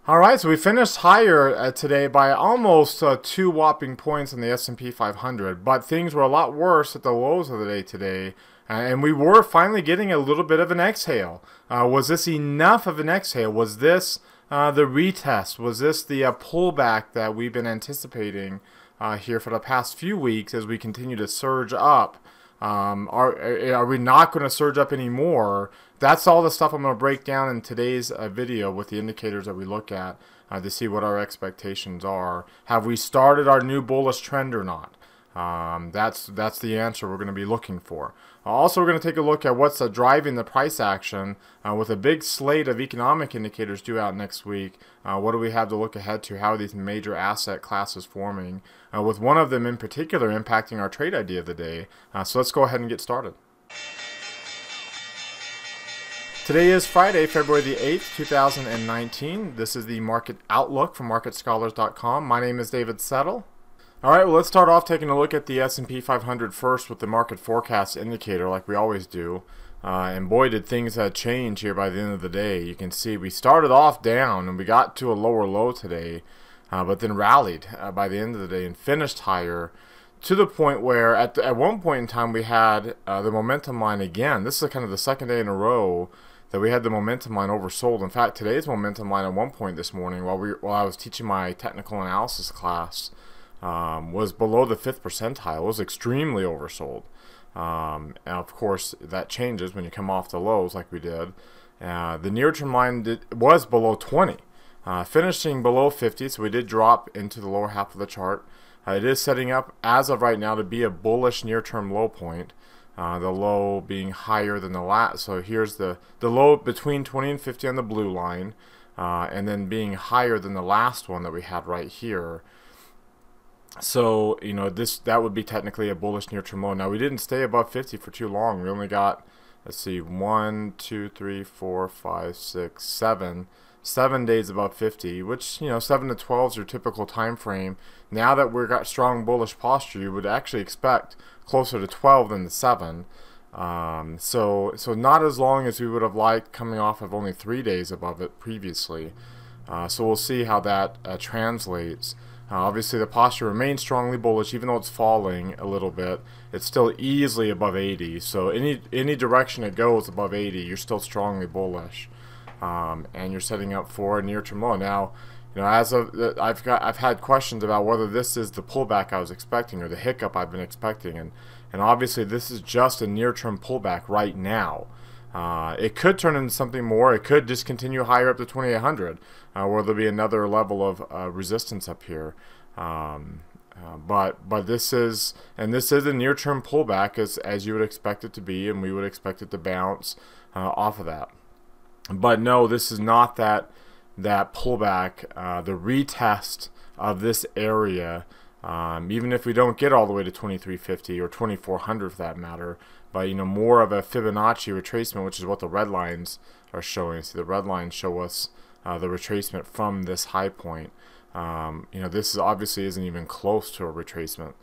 Alright, so we finished higher today by almost 2 whopping points on the S&P 500, but things were a lot worse at the lows of the day today, and we were finally getting a little bit of an exhale. Was this enough of an exhale? Was this the retest? Was this the pullback that we've been anticipating here for the past few weeks as we continue to surge up? Are we not going to surge up anymore? That's all the stuff I'm going to break down in today's video with the indicators that we look at to see what our expectations are. Have we started our new bullish trend or not? That's the answer we're going to be looking for. Also, we're going to take a look at what's driving the price action with a big slate of economic indicators due out next week. What do we have to look ahead to? How are these major asset classes forming? With one of them in particular impacting our trade idea of the day. So let's go ahead and get started. Today is Friday, February the 8th, 2019. This is the Market Outlook from MarketScholars.com. My name is David Settle. Alright, well, let's start off taking a look at the S&P 500 first with the market forecast indicator like we always do. And boy, did things change here by the end of the day. You can see we started off down and we got to a lower low today, but then rallied by the end of the day and finished higher to the point where at one point in time we had the momentum line again. This is kind of the second day in a row that we had the momentum line oversold. In fact, today's momentum line at one point this morning while I was teaching my technical analysis class was below the 5th percentile. It was extremely oversold. And of course, that changes when you come off the lows like we did. The near-term line was below 20, finishing below 50, so we did drop into the lower half of the chart. It is setting up, as of right now, to be a bullish near-term low point. The low being higher than the last. So here's the low between 20 and 50 on the blue line, and then being higher than the last one that we had right here. So, you know, that would be technically a bullish near-term low. Now, we didn't stay above 50 for too long. We only got, let's see, 1, 2, 3, 4, 5, 6, 7 days above 50, which, you know, 7 to 12 is your typical time frame. Now that we've got strong bullish posture, you would actually expect closer to 12 than the 7. So not as long as we would have liked coming off of only 3 days above it previously. So we'll see how that translates. Obviously, the posture remains strongly bullish, even though it's falling a little bit. It's still easily above 80. So any direction it goes above 80, you're still strongly bullish, and you're setting up for a near-term low. Now, you know, I've had questions about whether this is the pullback I was expecting or the hiccup I've been expecting, and obviously this is just a near-term pullback right now. It could turn into something more. It could just continue higher up to 2800, where there'll be another level of resistance up here. But this is a near-term pullback as you would expect it to be, and we would expect it to bounce off of that. But no, this is not that pullback. The retest of this area. Even if we don't get all the way to 2350 or 2400 for that matter, but you know, more of a Fibonacci retracement, which is what the red lines are showing. See, the red lines show us the retracement from this high point. You know, this obviously isn't even close to a retracement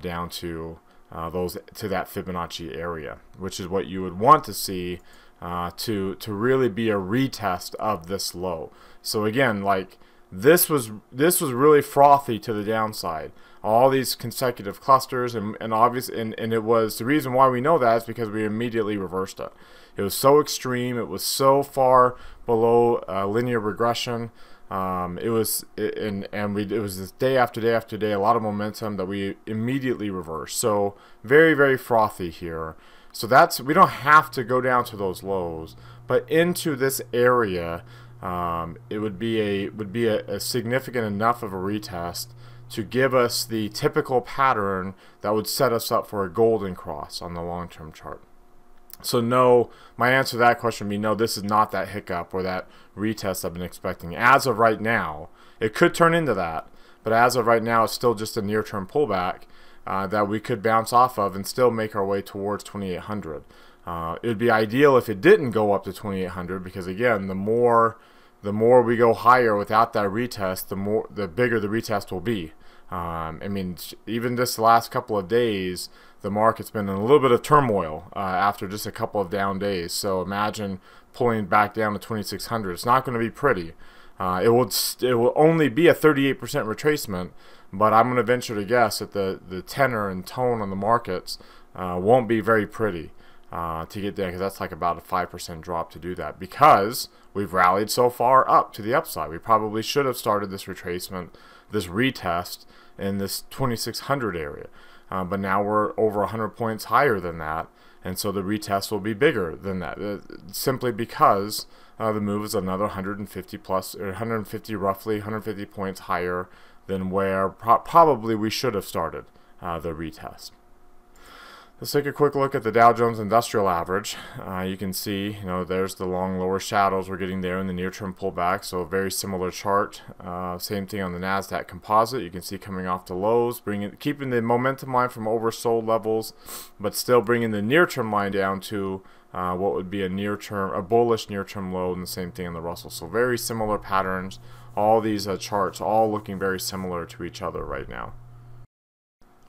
down to that Fibonacci area, which is what you would want to see to really be a retest of this low. So again, like, this was really frothy to the downside. All these consecutive clusters, and it was the reason why we know that is because we immediately reversed it. It was so extreme. It was so far below linear regression. It was this day after day after day, a lot of momentum that we immediately reversed. So very, very frothy here. So we don't have to go down to those lows, but into this area. It would be a significant enough of a retest to give us the typical pattern that would set us up for a golden cross on the long-term chart. So no, my answer to that question would be no, this is not that hiccup or that retest I've been expecting. As of right now, it could turn into that, but as of right now, it's still just a near-term pullback that we could bounce off of and still make our way towards 2800. It would be ideal if it didn't go up to 2800, because again, the more we go higher without that retest, the bigger the retest will be. I mean, even this last couple of days, the market's been in a little bit of turmoil after just a couple of down days. So imagine pulling back down to 2600. It's not going to be pretty. It will only be a 38% retracement, but I'm going to venture to guess that the tenor and tone on the markets won't be very pretty to get there, because that's like about a 5% drop to do that, because we've rallied so far up to the upside. We probably should have started this retracement, this retest, in this 2600 area, but now we're over 100 points higher than that, and so the retest will be bigger than that, simply because the move is another 150 plus, or 150 roughly, 150 points higher than where probably we should have started the retest. Let's take a quick look at the Dow Jones Industrial Average. You can see, there's the long lower shadows we're getting there in the near-term pullback, so a very similar chart. Same thing on the NASDAQ Composite. You can see coming off the lows, keeping the momentum line from oversold levels, but still bringing the near-term line down to what would be a bullish near-term low, and the same thing in the Russell. So very similar patterns. All these charts all looking very similar to each other right now.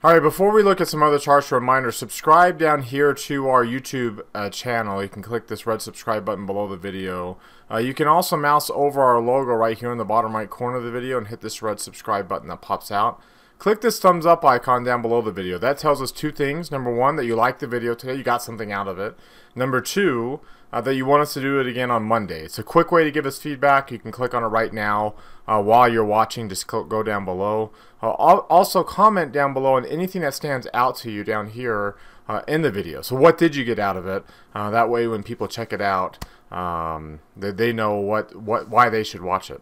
Alright, before we look at some other charts, a reminder, subscribe down here to our YouTube channel. You can click this red subscribe button below the video. You can also mouse over our logo right here in the bottom right corner of the video and hit this red subscribe button that pops out. Click this thumbs up icon down below the video. That tells us two things. Number one, that you liked the video today, you got something out of it. Number two, that you want us to do it again on Monday. It's a quick way to give us feedback. You can click on it right now while you're watching. Just go down below. Also comment down below on anything that stands out to you down here in the video. So what did you get out of it? That way when people check it out, they know why they should watch it.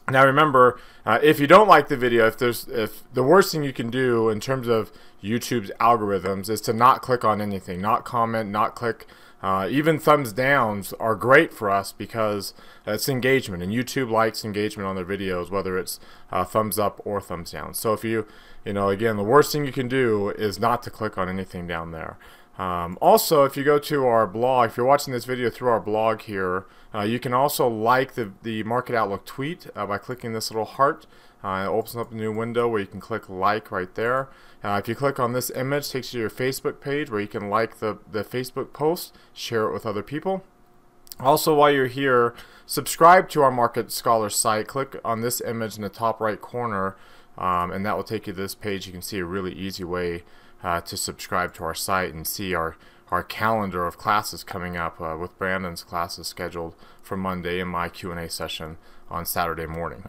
Now remember, if you don't like the video, if the worst thing you can do in terms of YouTube's algorithms is to not click on anything, not comment, not click. Even thumbs downs are great for us because it's engagement, and YouTube likes engagement on their videos, whether it's thumbs up or thumbs down. So if again, the worst thing you can do is not to click on anything down there. Also, if you go to our blog, if you're watching this video through our blog here, you can also like the Market Outlook tweet by clicking this little heart. It opens up a new window where you can click like right there. If you click on this image, it takes you to your Facebook page where you can like the Facebook post, share it with other people. Also, while you're here, subscribe to our Market Scholar site. Click on this image in the top right corner, and that will take you to this page. You can see a really easy way to subscribe to our site and see our calendar of classes coming up, with Brandon's classes scheduled for Monday and my Q&A session on Saturday morning.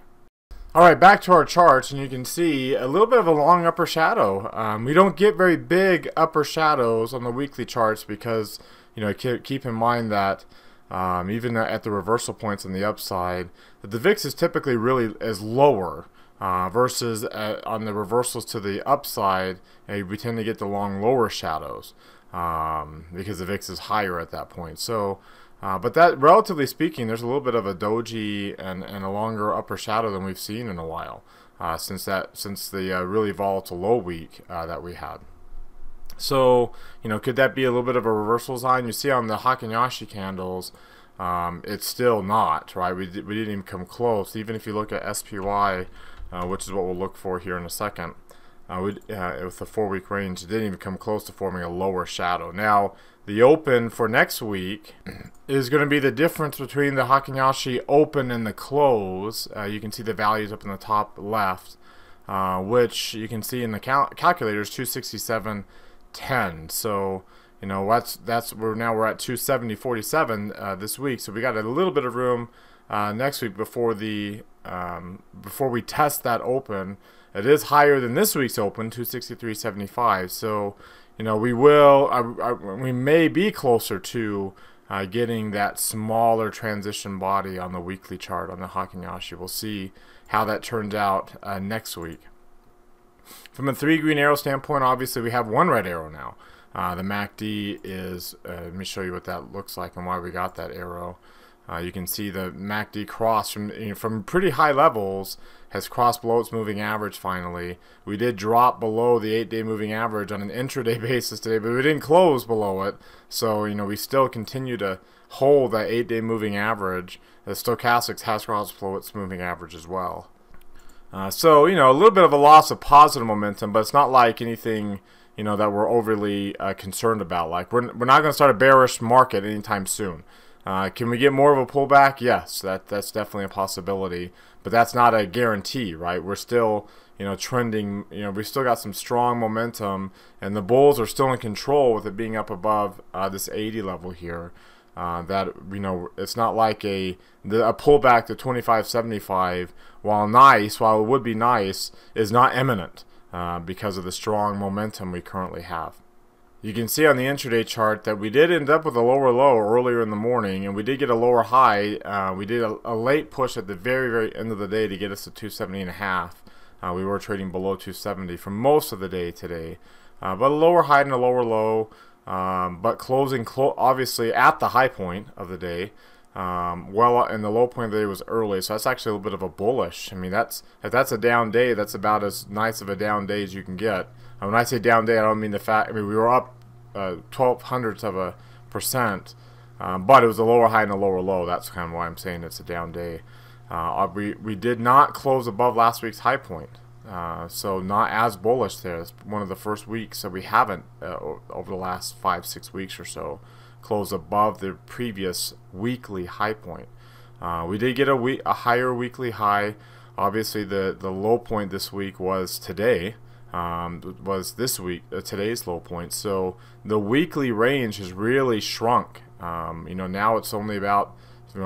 Alright, back to our charts, and you can see a little bit of a long upper shadow. We don't get very big upper shadows on the weekly charts because, keep in mind that even at the reversal points on the upside, that the VIX is typically really is lower versus on the reversals to the upside, we tend to get the long lower shadows because the VIX is higher at that point. So, but that, relatively speaking, there's a little bit of a doji and a longer upper shadow than we've seen in a while since the really volatile low week that we had. So, could that be a little bit of a reversal sign? You see on the Hakinyashi candles, it's still not, right? We didn't even come close. Even if you look at SPY, which is what we'll look for here in a second, with the 4-week range, it didn't even come close to forming a lower shadow. Now, the open for next week is going to be the difference between the Hakinyashi open and the close. You can see the values up in the top left, which you can see in the calculator is 267.10. So, we're at 270.47 this week. So we got a little bit of room next week before we test that open. It is higher than this week's open, 263.75. So, we may be closer to getting that smaller transition body on the weekly chart on the Hakinyashi. We'll see how that turns out next week. From a 3 green arrow standpoint, obviously we have 1 red arrow now. The MACD is, let me show you what that looks like and why we got that arrow. You can see the MACD cross from pretty high levels, has crossed below its moving average finally. We did drop below the 8-day moving average on an intraday basis today, but we didn't close below it. So, we still continue to hold that 8-day moving average. The stochastics has crossed below its moving average as well. So, a little bit of a loss of positive momentum, but it's not like anything, that we're overly concerned about. Like, we're not going to start a bearish market anytime soon. Can we get more of a pullback? Yes, that's definitely a possibility, but that's not a guarantee, right? We're still, trending. We still got some strong momentum, and the bulls are still in control with it being up above this 80 level here. That it's not like a pullback to 25.75, while it would be nice, is not imminent because of the strong momentum we currently have. You can see on the intraday chart that we did end up with a lower low earlier in the morning, and we did get a lower high. We did a late push at the very end of the day to get us to 270.5. We were trading below 270 for most of the day today, but a lower high and a lower low, but closing obviously at the high point of the day. And the low point of the day was early, so that's actually a little bit of a bullish. I mean, if that's a down day, that's about as nice of a down day as you can get. When I say down day, I don't mean the fact. I mean, we were up 0.12%, but it was a lower high and a lower low. That's kind of why I'm saying it's a down day. We did not close above last week's high point, so not as bullish there. It's one of the first weeks that we haven't over the last 5-6 weeks or so closed above the previous weekly high point. We did get a higher weekly high. Obviously, the low point this week was today. Today's low point. So the weekly range has really shrunk. Now it's only about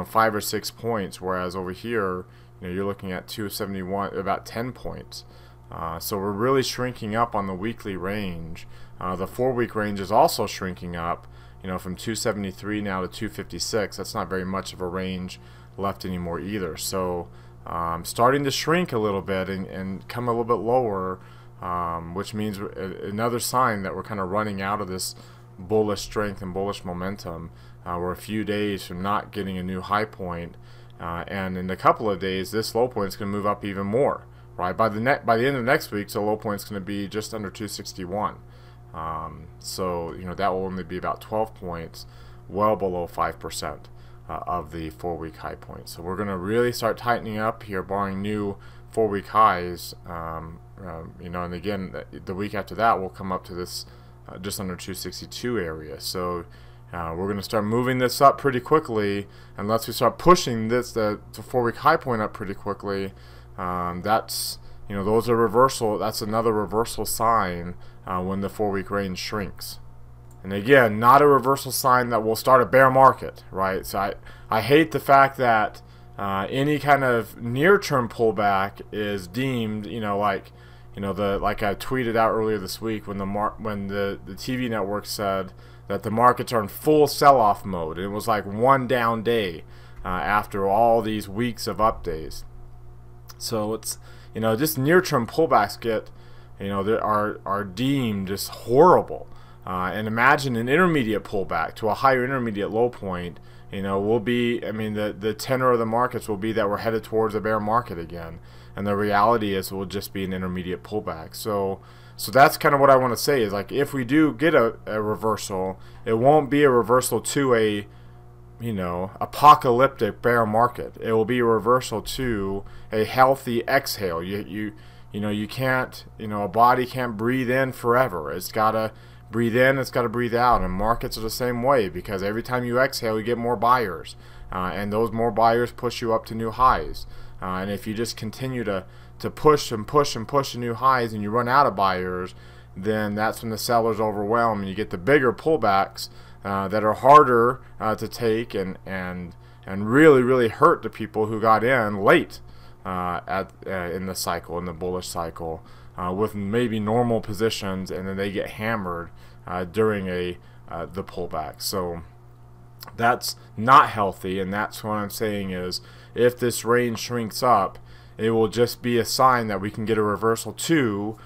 5 or 6 points, whereas over here, you're looking at 271, about 10 points. So we're really shrinking up on the weekly range. The 4-week range is also shrinking up, from 273 now to 256. That's not very much of a range left anymore either. So starting to shrink a little bit and come a little bit lower. Which means another sign that we're kind of running out of this bullish strength and bullish momentum. We're a few days from not getting a new high point, and in a couple of days, this low point is going to move up even more. Right by the end of next week, the low point is going to be just under 261. So that will only be about 12 points, well below 5% of the 4-week high point. So we're going to really start tightening up here, barring new 4-week highs. And again, the week after that we'll come up to this just under 262 area. So we're going to start moving this up pretty quickly, unless we start pushing the 4-week high point up pretty quickly. That's those are reversal. That's another reversal sign when the 4-week range shrinks. And again, not a reversal sign that will start a bear market, right? So I hate the fact that any kind of near-term pullback is deemed, like I tweeted out earlier this week when the TV network said that the markets are in full sell-off mode. It was like one down day after all these weeks of up days. So it's just near-term pullbacks are deemed just horrible. And imagine an intermediate pullback to a higher intermediate low point. The tenor of the markets will be that we're headed towards a bear market again, and the reality is it will just be an intermediate pullback. So that's kind of what I want to say is, like, if we do get a reversal, it won't be a reversal to a apocalyptic bear market. It will be a reversal to a healthy exhale. You can't, a body can't breathe in forever. It's gotta breathe in, it's got to breathe out, and markets are the same way, because every time you exhale, you get more buyers, and those more buyers push you up to new highs. And if you just continue to push and push and push to new highs, and you run out of buyers, then that's when the sellers overwhelm, and you get the bigger pullbacks that are harder to take and really hurt the people who got in late in the cycle, in the bullish cycle. With maybe normal positions, and then they get hammered during the pullback. So that's not healthy, and that's what I'm saying is, if this range shrinks up, it will just be a sign that we can get a reversal to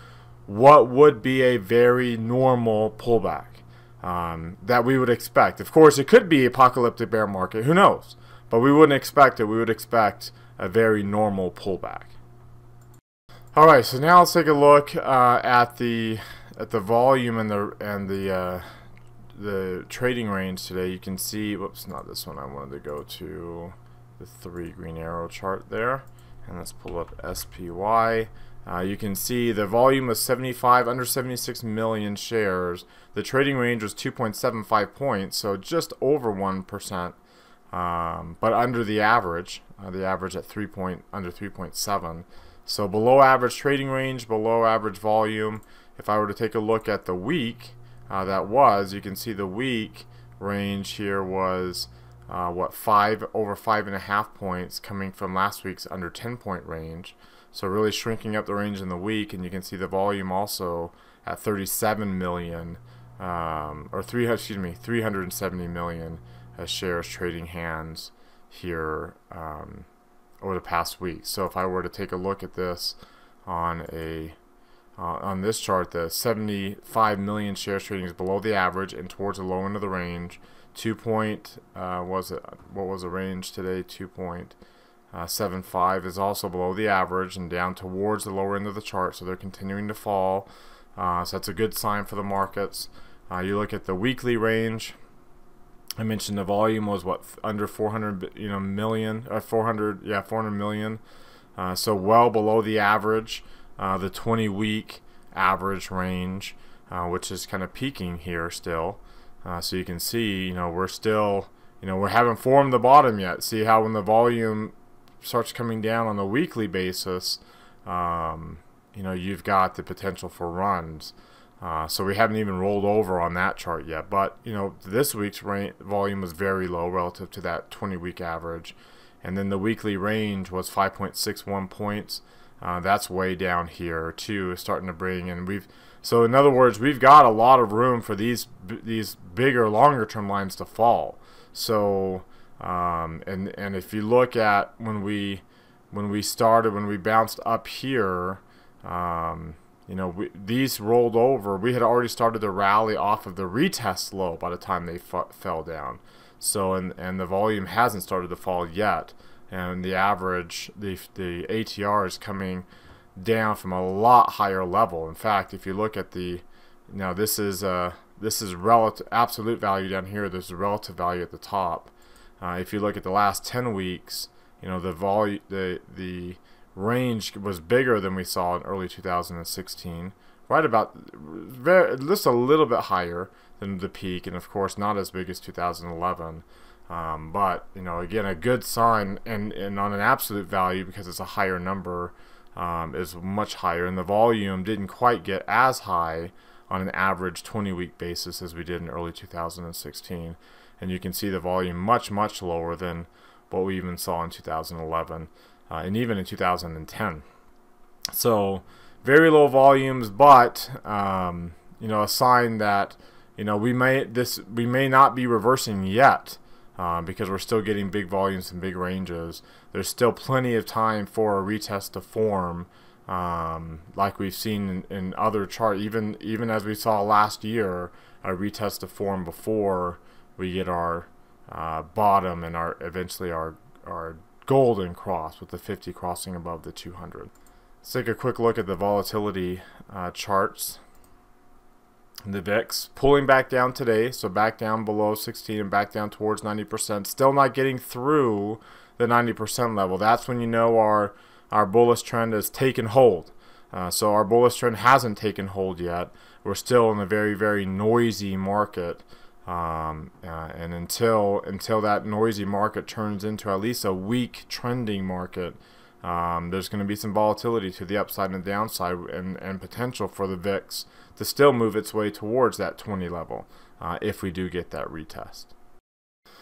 what would be a very normal pullback that we would expect. Of course, it could be apocalyptic bear market, who knows, but we wouldn't expect it. We would expect a very normal pullback. All right, so now let's take a look at the volume and the trading range today. You can see, whoops, not this one. I wanted to go to the 3 green arrow chart there, and let's pull up SPY. You can see the volume was under 76 million shares. The trading range was 2.75 points, so just over 1%. but under the average at under 3.7. So below average trading range, below average volume. If I were to take a look at the week, you can see the week range here was over 5.5 points, coming from last week's under 10-point range. So really shrinking up the range in the week, and you can see the volume also at 37 million, or 370 million shares trading hands here over the past week. So if I were to take a look at this on this chart, the 75 million shares trading is below the average and towards the low end of the range. What was the range today? 2.75 is also below the average and down towards the lower end of the chart, so they're continuing to fall. So that's a good sign for the markets. You look at the weekly range. I mentioned the volume was under 400 million, 400 million. So well below the average, the 20-week average range, which is kind of peaking here still. So you can see, we're still, we haven't formed the bottom yet. See how when the volume starts coming down on the weekly basis, you've got the potential for runs. So we haven't even rolled over on that chart yet. But, this week's volume was very low relative to that 20-week average. And then the weekly range was 5.61 points. That's way down here too, starting to bring in. So in other words, we've got a lot of room for these bigger, longer term lines to fall. So and if you look at when we bounced up here, these rolled over. We had already started the rally off of the retest low by the time they fell down. So and the volume hasn't started to fall yet. And the average, the ATR is coming down from a lot higher level. In fact, if you look at this is relative absolute value down here. There's a relative value at the top. If you look at the last 10 weeks, the range was bigger than we saw in early 2016. Right about just a little bit higher than the peak, and of course not as big as 2011. But again, a good sign, and on an absolute value, because it's a higher number, is much higher, and the volume didn't quite get as high on an average 20-week basis as we did in early 2016. And you can see the volume much lower than what we even saw in 2011 and even in 2010. So very low volumes, but a sign that we may not be reversing yet. Because we're still getting big volumes and big ranges. There's still plenty of time for a retest to form, like we've seen in other charts. Even as we saw last year, a retest to form before we get our bottom and eventually our golden cross, with the 50 crossing above the 200. Let's take a quick look at the volatility charts. The VIX pulling back down today, so back down below 16 and back down towards 90%. Still not getting through the 90% level. That's when our bullish trend has taken hold. So our bullish trend hasn't taken hold yet. We're still in a very, very noisy market. And until that noisy market turns into at least a weak trending market, there's going to be some volatility to the upside and the downside, and potential for the VIX to still move its way towards that 20 level if we do get that retest.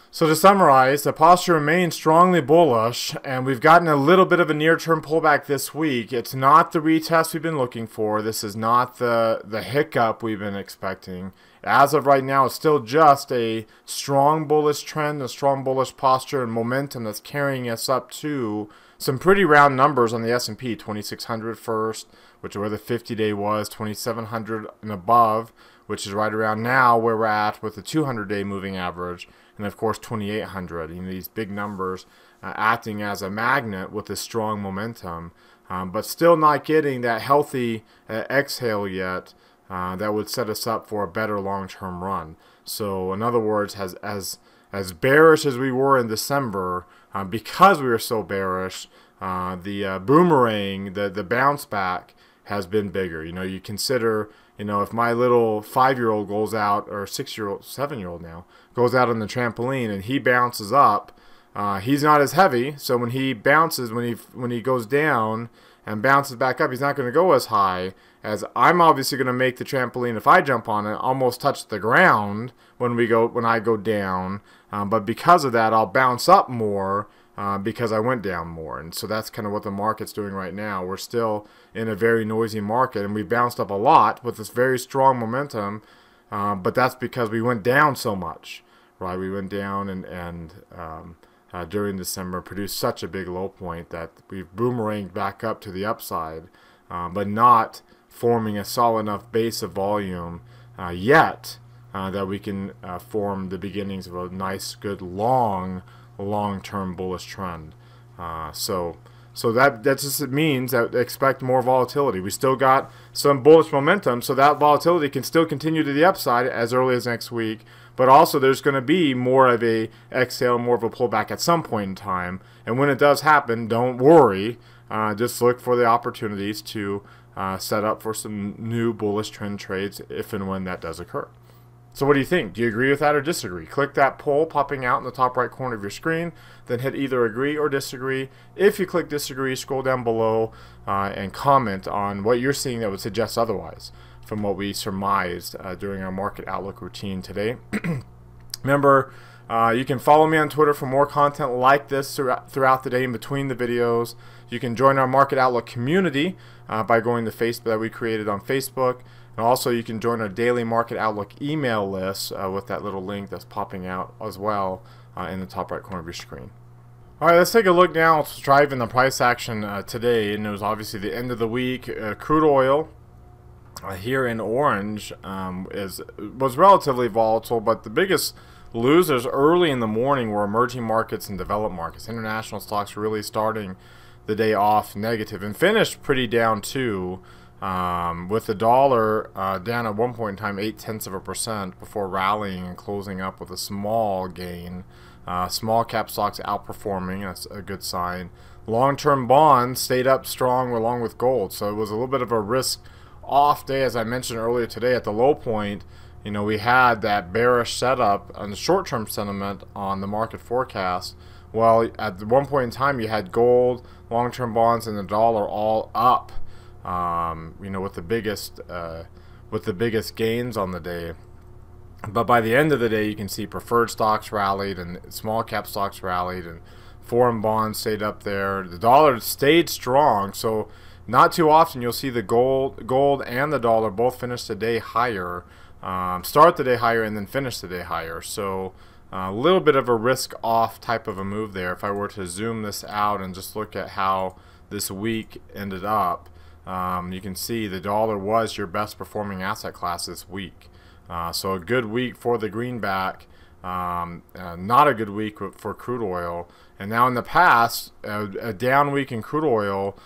So to summarize, the posture remains strongly bullish, and we've gotten a little bit of a near-term pullback this week. It's not the retest we've been looking for. This is not the hiccup we've been expecting. As of right now, it's still just a strong bullish trend, a strong bullish posture and momentum that's carrying us up to some pretty round numbers on the S&P. 2,600 first, which is where the 50-day was, 2,700 and above, which is right around now where we're at with the 200-day moving average, and of course 2,800. These big numbers acting as a magnet with this strong momentum, but still not getting that healthy exhale yet that would set us up for a better long-term run. So in other words, as bearish as we were in December, because we were so bearish, the boomerang, the bounce back has been bigger. You consider, if my little 5-year-old goes out, or 6-year-old, 7-year-old now, goes out on the trampoline and he bounces up, He's not as heavy, so when he bounces, when he goes down and bounces back up, he's not going to go as high as I'm obviously going to make the trampoline. If I jump on it, almost touch the ground when I go down, but because of that, I'll bounce up more because I went down more. And so that's kind of what the market's doing right now. We're still in a very noisy market, and we bounced up a lot with this very strong momentum, but that's because we went down so much, right? We went down and during December produced such a big low point that we've boomeranged back up to the upside, but not forming a solid enough base of volume yet that we can form the beginnings of a nice, good, long-term bullish trend. So that just means that expect more volatility. We still got some bullish momentum, so that volatility can still continue to the upside as early as next week. But also there's going to be more of a exhale, more of a pullback at some point in time. And when it does happen, don't worry. Just look for the opportunities to set up for some new bullish trend trades if and when that does occur. So what do you think? Do you agree with that or disagree? Click that poll popping out in the top right corner of your screen, then hit either agree or disagree. If you click disagree, scroll down below and comment on what you're seeing that would suggest otherwise from what we surmised during our market outlook routine today. Remember, you can follow me on Twitter for more content like this throughout the day in between the videos. You can join our Market Outlook community by going to Facebook that we created on Facebook. And also you can join our daily Market Outlook email list with that little link that's popping out as well in the top right corner of your screen. Alright, let's take a look now. Let's drive in the price action today. And it was obviously the end of the week. Crude oil here in orange was relatively volatile, but the biggest losers early in the morning were emerging markets and developed markets. International stocks really starting the day off negative and finished pretty down too, with the dollar down at one point in time 0.8% before rallying and closing up with a small gain. Small cap stocks outperforming, that's a good sign. Long-term bonds stayed up strong along with gold, so it was a little bit of a risk off day. As I mentioned earlier today, at the low point, you know, we had that bearish setup on the short-term sentiment on the market forecast. Well, at one point in time, you had gold, long-term bonds, and the dollar all up. You know, with the biggest gains on the day. But by the end of the day, you can see preferred stocks rallied and small cap stocks rallied, and foreign bonds stayed up there. The dollar stayed strong, so not too often you'll see the gold and the dollar both finish the day higher, start the day higher and then finish the day higher. So a little bit of a risk off type of a move there. If I were to zoom this out and just look at how this week ended up, you can see the dollar was your best performing asset class this week. So a good week for the greenback, not a good week for crude oil. And now in the past, a down week in crude oil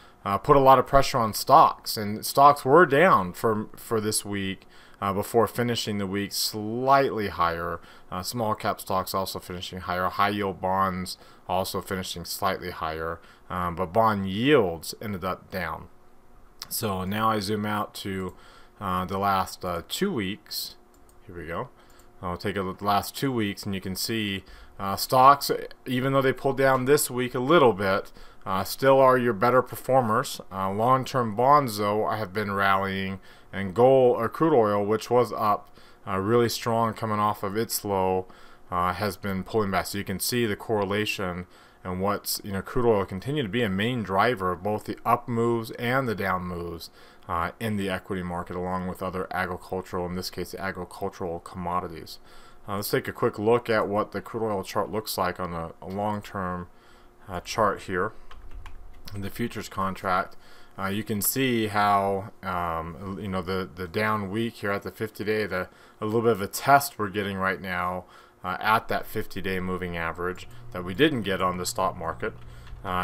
put a lot of pressure on stocks, and stocks were down for this week before finishing the week slightly higher. Small cap stocks also finishing higher. High yield bonds also finishing slightly higher, but bond yields ended up down. So now I zoom out to the last 2 weeks. Here we go. I'll take a look at the last 2 weeks, and you can see stocks, even though they pulled down this week a little bit, still are your better performers. Long-term bonds, though, have been rallying, and gold or crude oil, which was up really strong coming off of its low, has been pulling back. So you can see the correlation, and what's, you know, crude oil continued to be a main driver of both the up moves and the down moves in the equity market, along with other agricultural, in this case, agricultural commodities. Let's take a quick look at what the crude oil chart looks like on a long-term chart here. In the futures contract, you can see how you know, the down week here at the 50-day, a little bit of a test we're getting right now at that 50-day moving average that we didn't get on the stock market.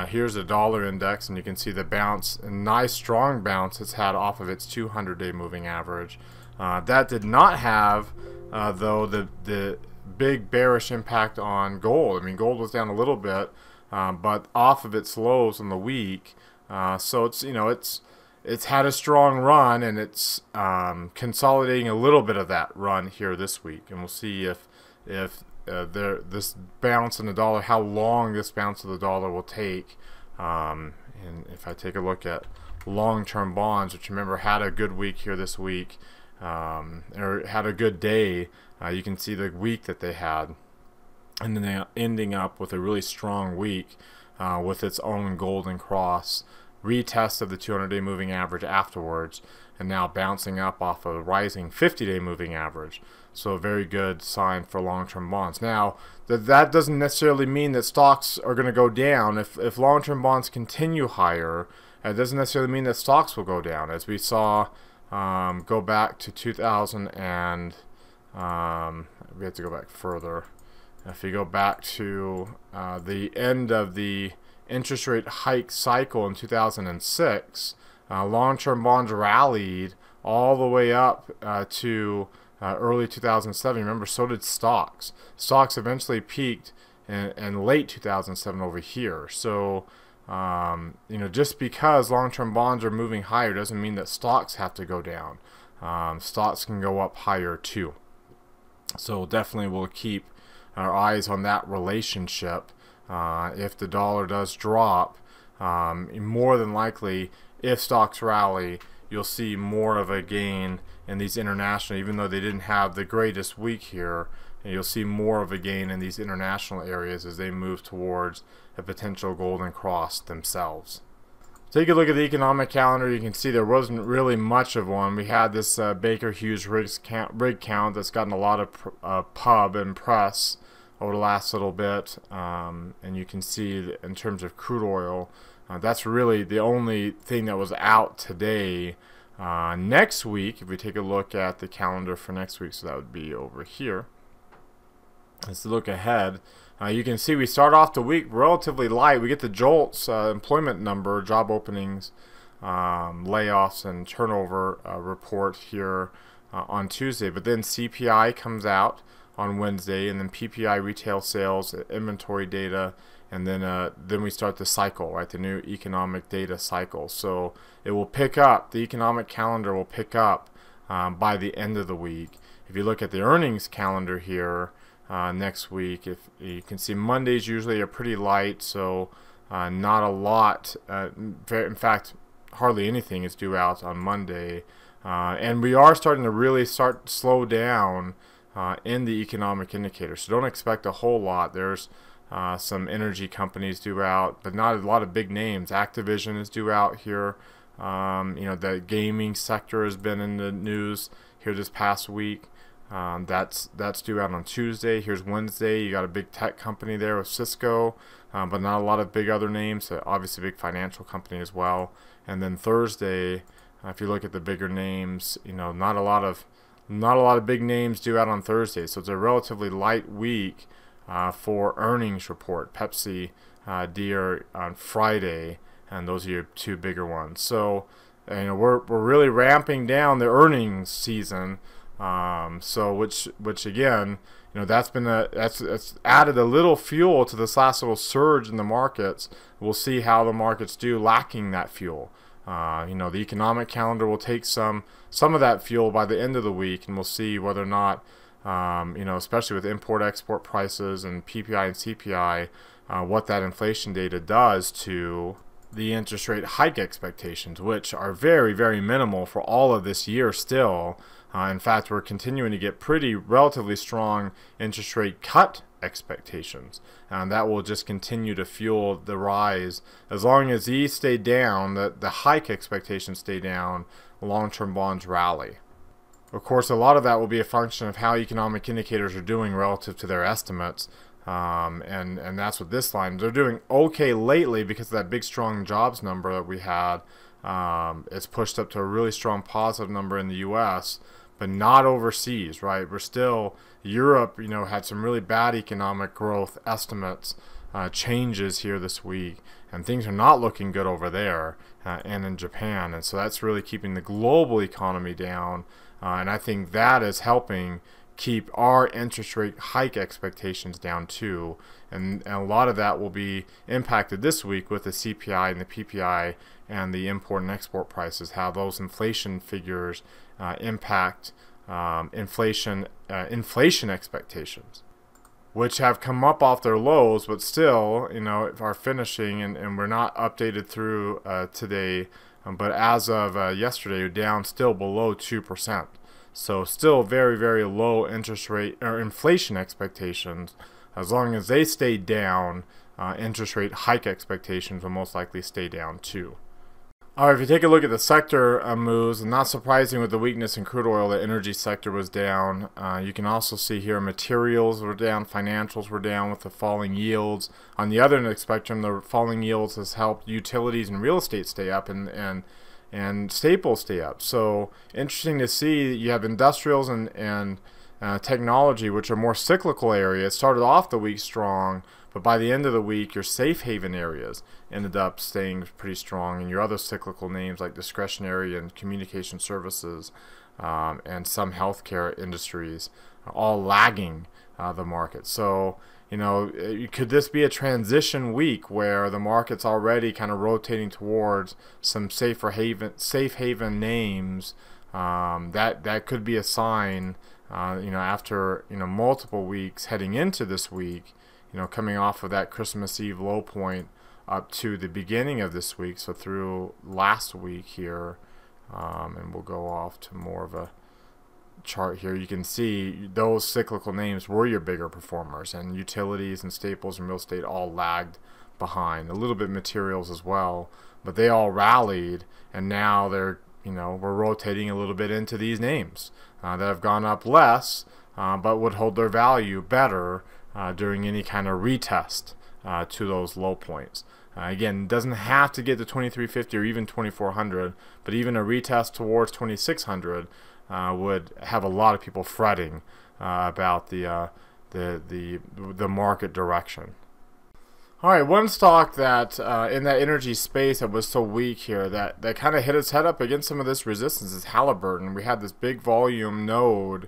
Here's the dollar index, and you can see the bounce, a nice strong bounce it's had off of its 200-day moving average. That did not have though the big bearish impact on gold. I mean, gold was down a little bit, but off of its lows in the week. So it's, you know, it's had a strong run, and it's consolidating a little bit of that run here this week, and we'll see if this bounce in the dollar, how long this bounce of the dollar will take. And if I take a look at long-term bonds, which remember had a good week here this week, or had a good day, you can see the week that they had, and then they ending up with a really strong week with its own golden cross, retest of the 200-day moving average afterwards, and now bouncing up off a rising 50-day moving average. So a very good sign for long-term bonds. Now, that doesn't necessarily mean that stocks are going to go down. If long-term bonds continue higher, it doesn't necessarily mean that stocks will go down. As we saw, go back to 2000 and we have to go back further. If you go back to the end of the interest rate hike cycle in 2006, long-term bonds rallied all the way up to early 2007. Remember, so did stocks. Stocks eventually peaked in late 2007 over here. So, just because long-term bonds are moving higher doesn't mean that stocks have to go down. Stocks can go up higher too. So definitely we'll keep our eyes on that relationship. If the dollar does drop, more than likely, if stocks rally, you'll see more of a gain in these international, even though they didn't have the greatest week here, and you'll see more of a gain in these international areas as they move towards a potential golden cross themselves. Take a look at the economic calendar. You can see there wasn't really much of one. We had this Baker Hughes rig count that's gotten a lot of pub and press over the last little bit, and you can see in terms of crude oil, that's really the only thing that was out today. Next week, if we take a look at the calendar for next week, so that would be over here. Let's look ahead. You can see we start off the week relatively light. We get the JOLTS employment number, job openings, layoffs, and turnover report here on Tuesday. But then CPI comes out on Wednesday, and then PPI retail sales, inventory data, and then we start the cycle, right? The new economic data cycle. So it will pick up. The economic calendar will pick up by the end of the week. If you look at the earnings calendar here next week, if you can see Mondays usually are pretty light, so not a lot. In fact, hardly anything is due out on Monday, and we are starting to really slow down in the economic indicators. So don't expect a whole lot. There's some energy companies due out, but not a lot of big names. Activision is due out here. The gaming sector has been in the news here this past week. That's due out on Tuesday. Here's Wednesday. You got a big tech company there with Cisco, but not a lot of big other names. Obviously, a big financial company as well. And then Thursday, if you look at the bigger names, not a lot of big names due out on Thursday. So it's a relatively light week for earnings report. Pepsi, Deere on Friday, and those are your two bigger ones. So we're really ramping down the earnings season. Which again, that's added a little fuel to this last little surge in the markets. We'll see how the markets do lacking that fuel. The economic calendar will take some of that fuel by the end of the week, and we'll see whether or not, especially with import-export prices and PPI and CPI, what that inflation data does to the interest rate hike expectations, which are very, very minimal for all of this year still. In fact, we're continuing to get relatively strong interest rate cut expectations, and that will just continue to fuel the rise. As long as these stay down, the hike expectations stay down, long-term bonds rally. Of course, a lot of that will be a function of how economic indicators are doing relative to their estimates. And that's what this line, they're doing okay lately because of that big strong jobs number that we had. It's pushed up to a really strong positive number in the US, but not overseas, right? We're still, Europe, had some really bad economic growth estimates, changes here this week, and things are not looking good over there and in Japan. And so that's really keeping the global economy down, and I think that is helping keep our interest rate hike expectations down too, and a lot of that will be impacted this week with the CPI and the PPI and the import and export prices, how those inflation figures impact inflation expectations. which have come up off their lows, but still, are finishing, and we're not updated through today, but as of yesterday, you're down still below 2%. So still very, very low interest rate or inflation expectations. As long as they stay down, interest rate hike expectations will most likely stay down too. Alright, if you take a look at the sector moves, and not surprising with the weakness in crude oil, the energy sector was down. You can also see here materials were down, financials were down with the falling yields. On the other end of the spectrum, the falling yields has helped utilities and real estate stay up, and staples stay up. So interesting to see. You have industrials and technology, which are more cyclical areas, started off the week strong, but by the end of the week, your safe haven areas ended up staying pretty strong, and your other cyclical names like discretionary and communication services and some healthcare industries are all lagging the market. So, could this be a transition week where the market's already kind of rotating towards some safe haven names? That could be a sign, after multiple weeks heading into this week. Coming off of that Christmas Eve low point up to the beginning of this week, so through last week here, and we'll go off to more of a chart here. You can see those cyclical names were your bigger performers, and utilities and staples and real estate all lagged behind. A little bit materials as well, but they all rallied, and now they're we're rotating a little bit into these names that have gone up less, but would hold their value better during any kind of retest to those low points. Again, it doesn't have to get to 2350 or even 2400, but even a retest towards 2600 would have a lot of people fretting about the market direction. All right, one stock that in that energy space that was so weak here that kind of hit its head up against some of this resistance is Halliburton. We had this big volume node,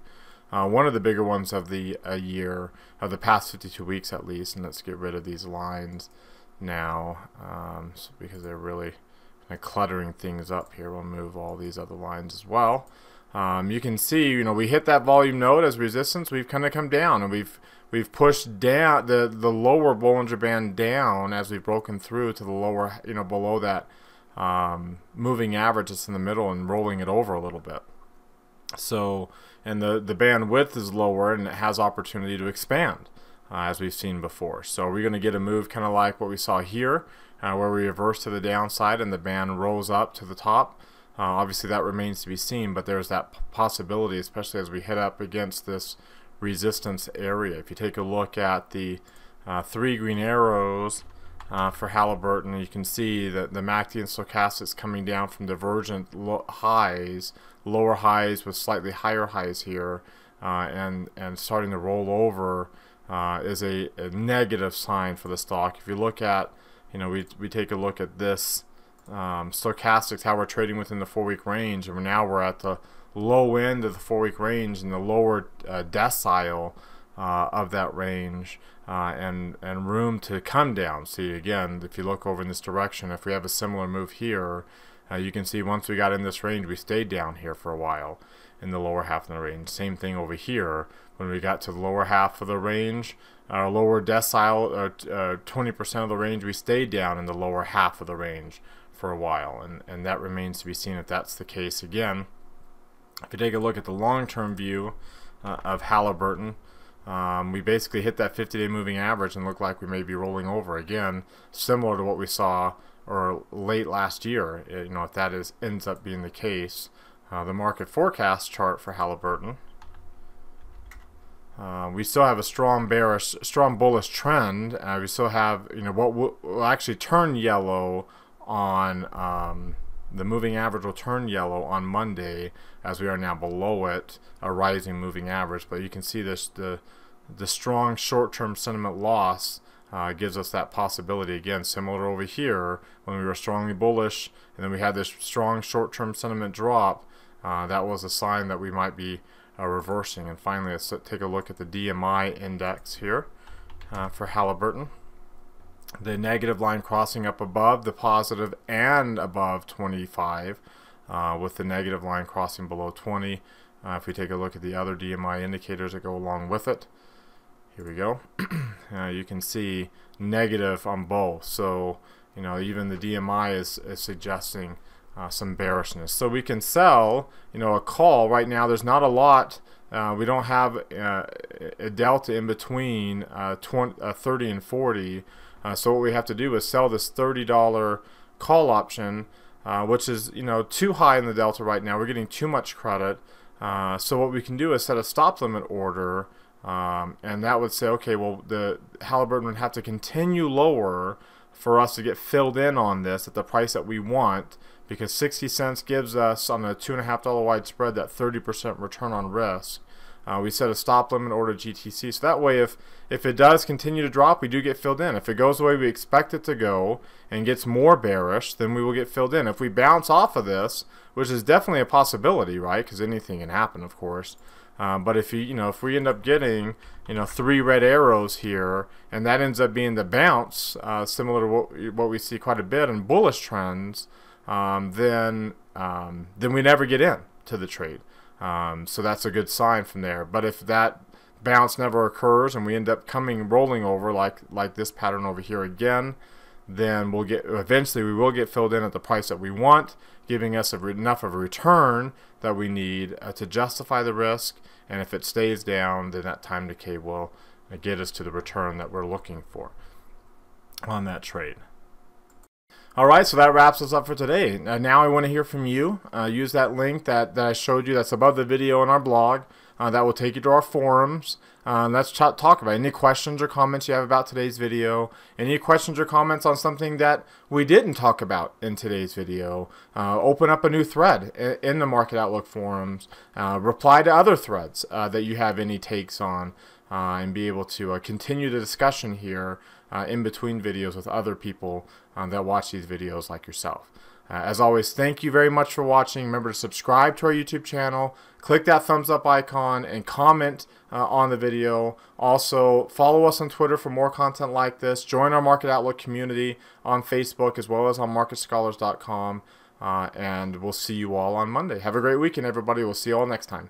one of the bigger ones of the year, of the past 52 weeks at least. And let's get rid of these lines now because they're really kind of cluttering things up here. We'll move all these other lines as well. You can see, we hit that volume node as resistance. We've kind of come down, and we've pushed down the lower Bollinger Band down as we've broken through to the lower, below that moving average that's in the middle, and rolling it over a little bit. So, and the band width is lower, and it has opportunity to expand as we've seen before. So we're going to get a move kind of like what we saw here, where we reversed to the downside and the band rose up to the top. Obviously that remains to be seen, but there's that possibility, especially as we head up against this resistance area. If you take a look at the 3 green arrows for Halliburton, you can see that the MACD and stochastic is coming down from divergent highs, lower highs with slightly higher highs here, and starting to roll over is a negative sign for the stock. If you look at, we take a look at this stochastics, how we're trading within the 4-week range, and now we're at the low end of the 4-week range in the lower decile of that range, and room to come down. See, again, if you look over in this direction, if we have a similar move here, you can see once we got in this range, we stayed down here for a while in the lower half of the range. Same thing over here. When we got to the lower half of the range, our lower decile, 20% of the range, we stayed down in the lower half of the range for a while, and that remains to be seen if that's the case again. If you take a look at the long-term view of Halliburton, we basically hit that 50-day moving average and look like we may be rolling over again, similar to what we saw late last year. If that ends up being the case. The market forecast chart for Halliburton, we still have a strong bullish trend. We still have, what will actually turn yellow on the moving average will turn yellow on Monday, as we are now below it, a rising moving average. But you can see this, the strong short-term sentiment loss gives us that possibility again, similar over here when we were strongly bullish, and then we had this strong short-term sentiment drop. That was a sign that we might be reversing. And finally, let's take a look at the DMI index here for Halliburton. The negative line crossing up above the positive and above 25, with the negative line crossing below 20. If we take a look at the other DMI indicators that go along with it, Here we go. You can see negative on both. So, you know, even the DMI is suggesting some bearishness. So we can sell, you know, a call right now. There's not a lot. We don't have a delta in between 30 and 40. So what we have to do is sell this $30 call option, which is, you know, too high in the delta right now. We're getting too much credit. So what we can do is set a stop limit order, and that would say, okay, well, the Halliburton would have to continue lower for us to get filled in on this at the price that we want, because 60 cents gives us, on a $2.50 wide spread, that 30% return on risk. We set a stop limit order GTC, so that way if it does continue to drop, we do get filled in. If it goes the way we expect it to go and gets more bearish, then we will get filled in. If we bounce off of this, which is definitely a possibility, right, because anything can happen, of course, but if if we end up getting, you know, 3 red arrows here, and that ends up being the bounce, similar to what we see quite a bit in bullish trends, then we never get in to the trade. So that's a good sign from there. But if that bounce never occurs and we end up rolling over like this pattern over here again, then eventually we will get filled in at the price that we want, giving us enough of a return that we need to justify the risk. And if it stays down, then that time decay will get us to the return that we're looking for on that trade. Alright, so that wraps us up for today. Now I want to hear from you. Use that link that I showed you that's above the video on our blog. That will take you to our forums. Let's talk about any questions or comments you have about today's video. Any questions or comments on something that we didn't talk about in today's video. Open up a new thread in the Market Outlook forums. Reply to other threads that you have any takes on. And be able to continue the discussion here in between videos with other people that watch these videos like yourself. As always, thank you very much for watching. Remember to subscribe to our YouTube channel, click that thumbs up icon, and comment on the video. Also, follow us on Twitter for more content like this. Join our Market Outlook community on Facebook as well as on MarketScholars.com. And we'll see you all on Monday. Have a great weekend, everybody. We'll see you all next time.